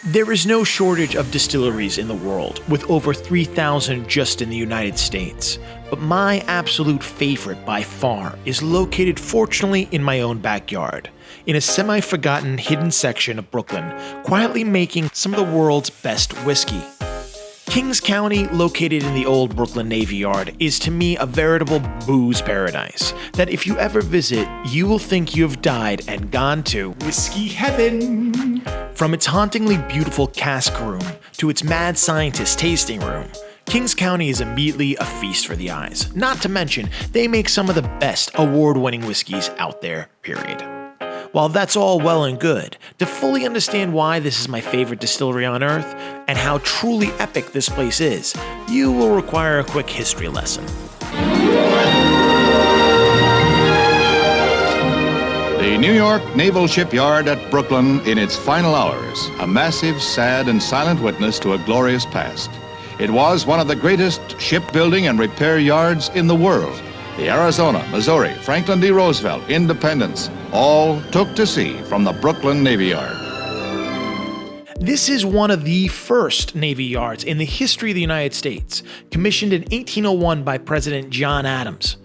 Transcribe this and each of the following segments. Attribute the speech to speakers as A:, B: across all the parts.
A: There is no shortage of distilleries in the world, with over 3,000 just in the United States. But my absolute favorite by far is located fortunately in my own backyard, in a semi-forgotten hidden section of Brooklyn, quietly making some of the world's best whiskey. Kings County, located in the old Brooklyn Navy Yard, is to me a veritable booze paradise that if you ever visit, you will think you have died and gone to
B: whiskey heaven.
A: From its hauntingly beautiful cask room to its mad scientist tasting room, Kings County is immediately a feast for the eyes. Not to mention, they make some of the best award-winning whiskeys out there, period. While that's all well and good, to fully understand why this is my favorite distillery on earth and how truly epic this place is, you will require a quick history lesson.
C: The New York Naval Shipyard at Brooklyn in its final hours, a massive, sad, and silent witness to a glorious past. It was one of the greatest shipbuilding and repair yards in the world. The Arizona, Missouri, Franklin D. Roosevelt, Independence, all took to sea from the Brooklyn Navy Yard.
A: This is one of the first Navy yards in the history of the United States, commissioned in 1801 by President John Adams.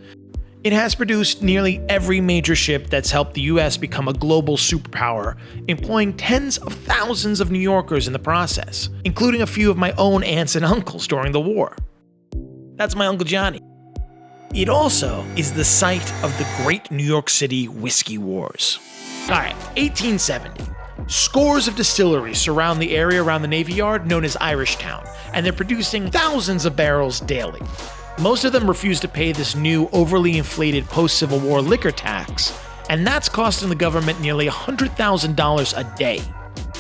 A: It has produced nearly every major ship that's helped the US become a global superpower, employing tens of thousands of New Yorkers in the process, including a few of my own aunts and uncles during the war. That's my Uncle Johnny. It also is the site of the Great New York City Whiskey Wars. Alright, 1870. Scores of distilleries surround the area around the Navy Yard known as Irishtown, and they're producing thousands of barrels daily. Most of them refuse to pay this new, overly inflated post-Civil War liquor tax, and that's costing the government nearly $100,000 a day.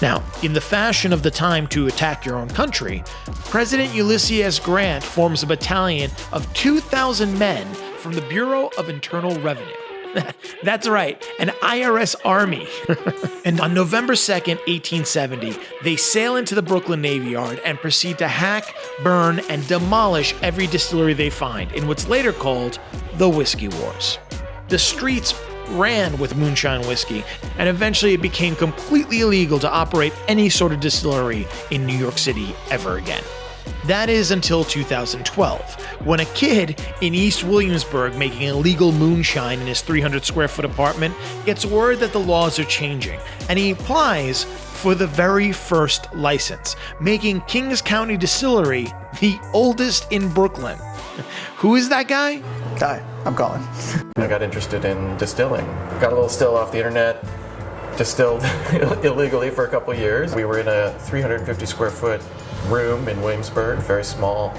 A: Now, in the fashion of the time to attack your own country, President Ulysses S. Grant forms a battalion of 2,000 men from the Bureau of Internal Revenue. That's right, an IRS army. And on November 2nd, 1870, they sail into the Brooklyn Navy Yard and proceed to hack, burn, and demolish every distillery they find in what's later called the Whiskey Wars. The streets ran with moonshine whiskey, and eventually it became completely illegal to operate any sort of distillery in New York City ever again. That is until 2012, when a kid in East Williamsburg making illegal moonshine in his 300 square foot apartment gets word that the laws are changing, and he applies for the very first license, making Kings County Distillery the oldest in Brooklyn. Who is that guy?
B: Hi, I'm Colin.
D: I got interested in distilling. Got a little still off the internet, distilled illegally for a couple years. We were in a 350 square foot room in Williamsburg, very small,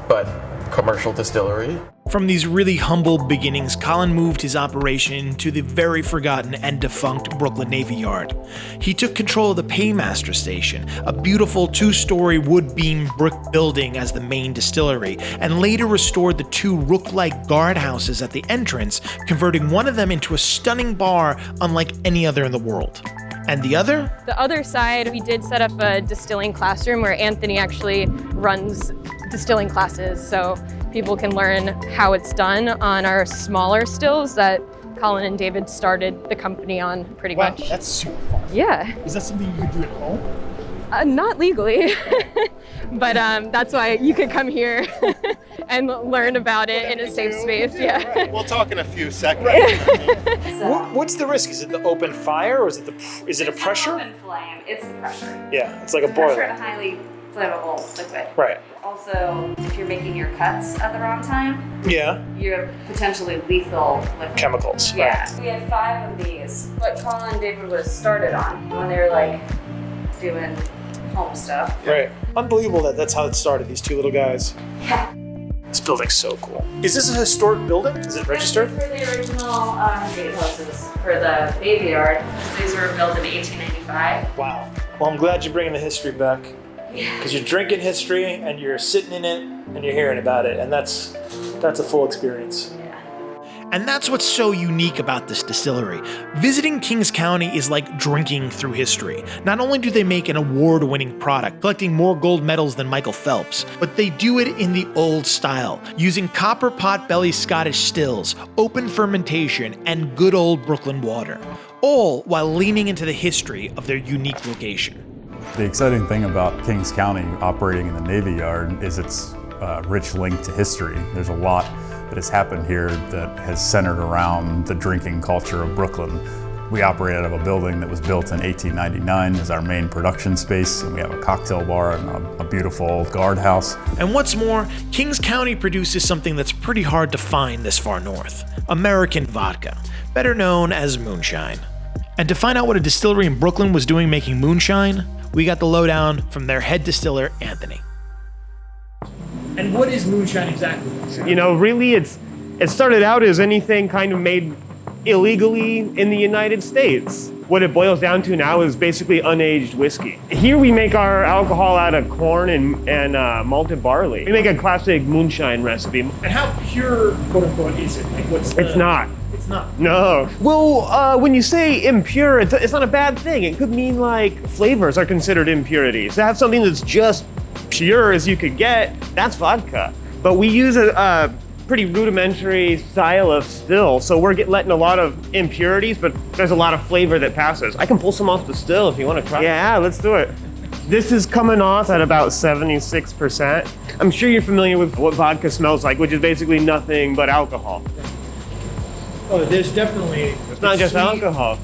D: but commercial distillery.
A: From these really humble beginnings, Colin moved his operation to the very forgotten and defunct Brooklyn Navy Yard. He took control of the Paymaster Station, a beautiful 2-story wood beam brick building as the main distillery, and later restored the 2 rook-like guardhouses at the entrance, converting one of them into a stunning bar unlike any other in the world. And the other?
E: The other side, we did set up a distilling classroom where Anthony actually runs distilling classes, so people can learn how it's done on our smaller stills that Colin and David started the company on pretty much.
B: Wow, that's super fun.
E: Yeah.
B: Is that something you could do at home?
E: Not legally, but that's why you could come here and learn about it in a safe space. Yeah.
B: Right.
F: We'll talk in a few seconds.
B: What's the risk? Is it the open fire, or is it a pressure?
G: Open flame. It's the pressure.
B: Yeah, it's like a
G: Pressure
B: boiler.
G: and highly flammable liquid.
B: Right.
G: Also, if you're making your cuts at the wrong time,
B: Yeah.
G: you have potentially lethal liquid.
B: Chemicals.
G: Yeah. We had 5 of these. What Colin and David was started on when they were like doing home stuff.
B: Right. Unbelievable that that's how it started. These 2 little guys.
G: Yeah.
B: This building's so cool. Is this a historic building? Is it registered?
G: For the original gatehouses for the Navy Yard. These were built in 1895.
B: Wow. Well, I'm glad you're bringing the history back.
G: Yeah.
B: Because you're drinking history and you're sitting in it and you're hearing about it, and that's a full experience.
A: And that's what's so unique about this distillery. Visiting Kings County is like drinking through history. Not only do they make an award-winning product, collecting more gold medals than Michael Phelps, but they do it in the old style, using copper pot-belly Scottish stills, open fermentation, and good old Brooklyn water, all while leaning into the history of their unique location.
F: The exciting thing about Kings County operating in the Navy Yard is its rich link to history. There's a lot that has happened here that has centered around the drinking culture of Brooklyn. We operate out of a building that was built in 1899 as our main production space, and we have a cocktail bar and a beautiful guardhouse.
A: And what's more, Kings County produces something that's pretty hard to find this far north: American vodka, better known as moonshine. And to find out what a distillery in Brooklyn was doing making moonshine, we got the lowdown from their head distiller, Anthony. And what is moonshine exactly?
H: You know, really, it started out as anything kind of made illegally in the United States. What it boils down to now is basically unaged whiskey. Here we make our alcohol out of corn and malted barley. We make a classic moonshine recipe.
A: And how pure, quote unquote, is it? Like, what's
H: It's not.
A: It's not.
H: No. Well, when you say impure, it's not a bad thing. It could mean like flavors are considered impurities. To have something that's just pure as you could get, that's vodka. But we use a pretty rudimentary style of still, so we're letting a lot of impurities, but there's a lot of flavor that passes. I can pull some off the still if you want to try. Yeah, let's do it. This is coming off at about 76%. I'm sure you're familiar with what vodka smells like, which is basically nothing but alcohol.
A: Oh, there's definitely...
H: It's not just alcohol.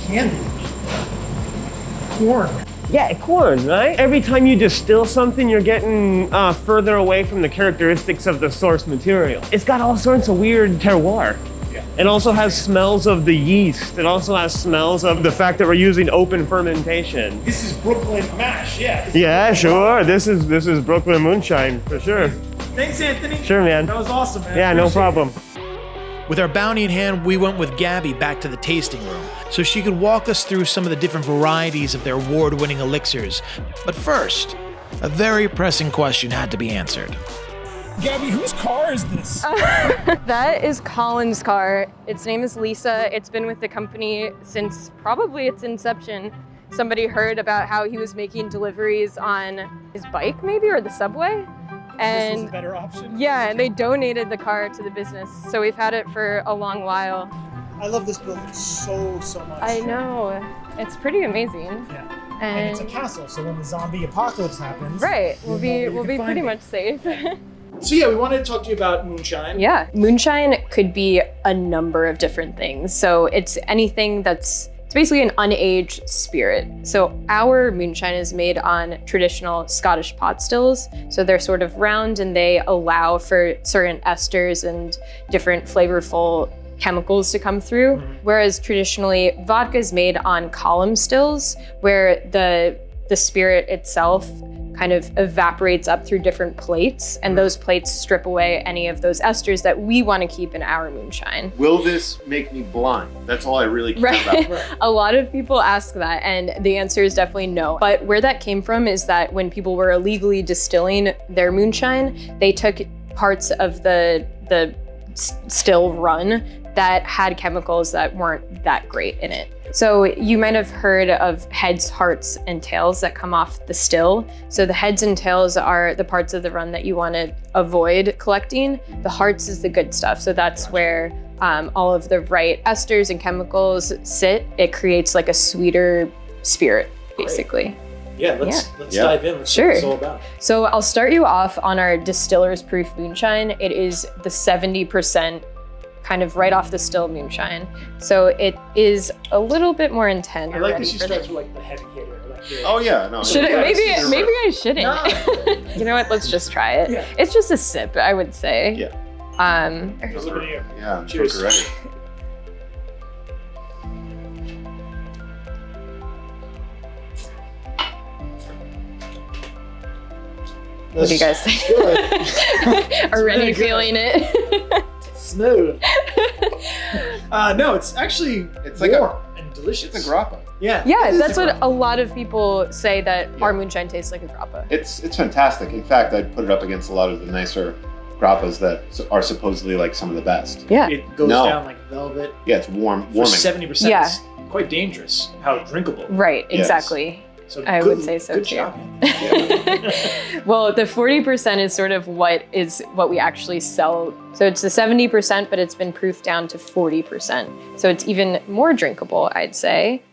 A: Candy. Corn.
H: Yeah, corn, right? Every time you distill something, you're getting further away from the characteristics of the source material. It's got all sorts of weird terroir. Yeah. It also has smells of the yeast. It also has smells of the fact that we're using open fermentation.
A: This is Brooklyn mash, yeah.
H: Yeah, sure. This is Brooklyn moonshine, for sure.
A: Thanks, Anthony.
H: Sure, man.
A: That was awesome, man.
H: Yeah, no problem.
A: With our bounty in hand, we went with Gabby back to the tasting room so she could walk us through some of the different varieties of their award-winning elixirs. But first, a very pressing question had to be answered.
B: Gabby, whose car is this?
E: That is Colin's car. Its name is Lisa. It's been with the company since probably its inception. Somebody heard about how he was making deliveries on his bike, maybe, or the subway. And
B: This was a better option?
E: yeah, and they donated the car to the business. So we've had it for a long while.
B: I love this building so much.
E: I know. It's pretty amazing.
B: Yeah. And it's a castle, so when the zombie apocalypse happens,
E: Right, we'll
B: you know where
E: be
B: you can find
E: pretty
B: it.
E: much safe.
B: So yeah, we wanted to talk to you about moonshine.
E: Yeah, moonshine could be a number of different things. So it's anything it's basically an unaged spirit. So our moonshine is made on traditional Scottish pot stills. So they're sort of round and they allow for certain esters and different flavorful chemicals to come through. Whereas traditionally vodka is made on column stills where the spirit itself kind of evaporates up through different plates, and those plates strip away any of those esters that we want to keep in our moonshine.
I: Will this make me blind? That's all I really care about.
E: A lot of people ask that, and the answer is definitely no. But where that came from is that when people were illegally distilling their moonshine, they took parts of the still run that had chemicals that weren't that great in it. So you might have heard of heads, hearts, and tails that come off the still. So the heads and tails are the parts of the run that you want to avoid collecting. The hearts is the good stuff. So that's where all of the right esters and chemicals sit. It creates like a sweeter spirit, basically.
B: Yeah, let's dive in. Let's see what it's all about.
E: So I'll start you off on our distiller's proof moonshine. It is the 70% kind of right off the still moonshine. So it is a little bit more intense.
B: I like that she starts with like the heavy hitter.
I: Oh yeah, no.
E: Maybe I shouldn't.
B: No.
E: You know what? Let's just try it.
B: Yeah.
E: It's just a sip, I would say.
I: Yeah.
B: There's a video.
I: Yeah, I'm
B: Cheers.
I: ready.
E: What do you guys think? Already feeling it.
B: Smooth. No, it's actually
I: like
B: warm and delicious.
I: It's a grappa.
B: Yeah.
E: Yeah, that's what a lot of people say, that our moonshine tastes like a grappa.
I: It's fantastic. In fact, I'd put it up against a lot of the nicer grappas that are supposedly like some of the best.
E: Yeah.
B: It goes down like velvet.
I: Yeah, it's warm,
B: For
I: warming.
B: 70%.
E: Yeah.
B: It's quite dangerous how drinkable.
E: Right,
I: Yes.
E: exactly.
B: So
E: I would say so
B: good
E: too.
B: job.
E: Well, the 40% is sort of what we actually sell. So it's the 70%, but it's been proofed down to 40%. So it's even more drinkable, I'd say.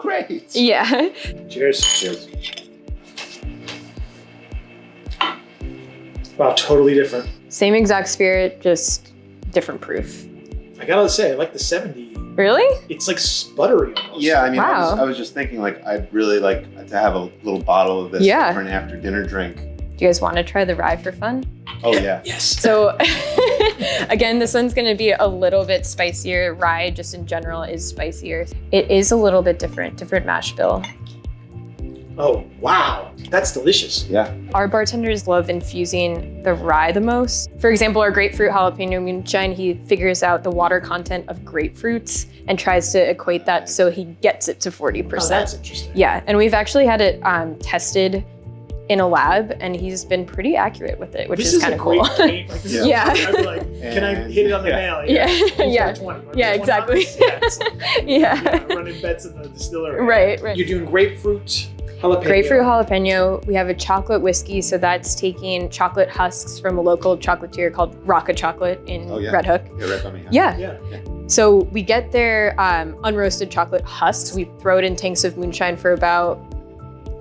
I: Great.
E: Yeah.
B: Cheers.
I: Cheers.
B: Wow, totally different.
E: Same exact spirit, just different proof.
B: I gotta say, I like the 70.
E: Really?
B: It's like sputtery almost.
I: Yeah, I mean,
E: Wow.
I: I was just thinking, like, I'd really like to have a little bottle of this
E: Yeah.
I: for an after dinner drink.
E: Do you guys want to try the rye for fun?
I: Oh yeah.
B: Yes.
E: So again, this one's going to be a little bit spicier. Rye just in general is spicier. It is a little bit different mash bill.
B: Oh, wow. That's delicious.
I: Yeah.
E: Our bartenders love infusing the rye the most. For example, our grapefruit jalapeno moonshine, he figures out the water content of grapefruits and tries to equate that so he gets it to 40%.
B: Oh, that's interesting.
E: Yeah, and we've actually had it tested in a lab, and he's been pretty accurate with it, which
B: This
E: is kind of cool.
B: Great game. Like, this is
E: Yeah.
B: I'd be like, can I hit it on the nail?
E: Yeah.
B: Who's got
E: Yeah.
B: 20? Want to
E: Yeah,
B: get 20 on
E: exactly.
B: this? Yeah, it's like,
E: Yeah.
B: running bets in the distillery.
E: Right.
B: You're doing grapefruit jalapeno.
E: Grapefruit jalapeno. We have a chocolate whiskey, so that's taking chocolate husks from a local chocolatier called Rocca Chocolate in
I: Oh, yeah.
E: Red Hook.
I: Yeah, right by me.
E: Yeah.
B: Yeah.
E: So we get their unroasted chocolate husks. We throw it in tanks of moonshine for about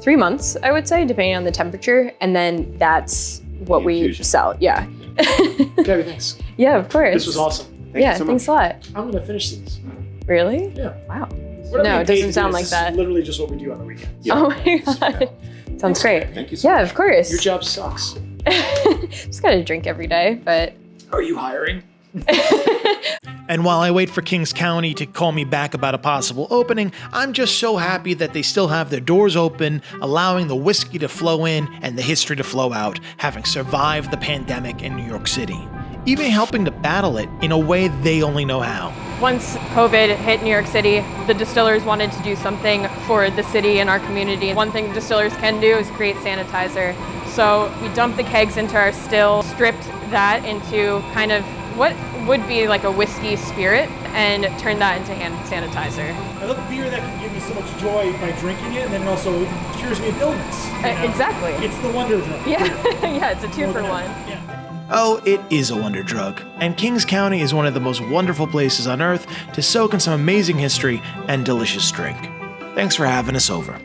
E: 3 months, I would say, depending on the temperature, and then that's what
I: The
E: we
I: infusion.
E: sell. Yeah.
B: Gabby, thanks.
E: Yeah, of course.
B: This was awesome.
I: Thank
E: yeah,
I: you so
E: thanks
I: much.
E: a lot.
B: I'm gonna finish these.
E: Really?
B: Yeah.
E: Wow.
B: We're not
E: No,
B: being
E: it
B: paid
E: doesn't
B: to
E: sound
B: do
E: like
B: this.
E: that.
B: This is literally just what we do on the weekend.
I: Yeah.
E: Oh my god. Sounds great.
I: Thank you so
E: Yeah,
I: much.
E: of course.
B: Your job sucks.
E: Just gotta drink every day, but
B: Are you hiring?
A: And while I wait for Kings County to call me back about a possible opening, I'm just so happy that they still have their doors open, allowing the whiskey to flow in and the history to flow out, having survived the pandemic in New York City, even helping to battle it in a way they only know how.
E: once COVID hit New York City, the distillers wanted to do something for the city and our community. One thing distillers can do is create sanitizer. So we dumped the kegs into our still, stripped that into kind of what would be like a whiskey spirit, and turned that into hand sanitizer.
B: I love beer that can give me so much joy by drinking it, and then it also cures me of illness. you know?
E: Exactly.
B: It's the wonder drug.
E: Yeah,
B: beer.
E: yeah, it's a 2 for 1.
B: Yeah.
A: Oh, it is a wonder drug, and Kings County is one of the most wonderful places on earth to soak in some amazing history and delicious drink. Thanks for having us over.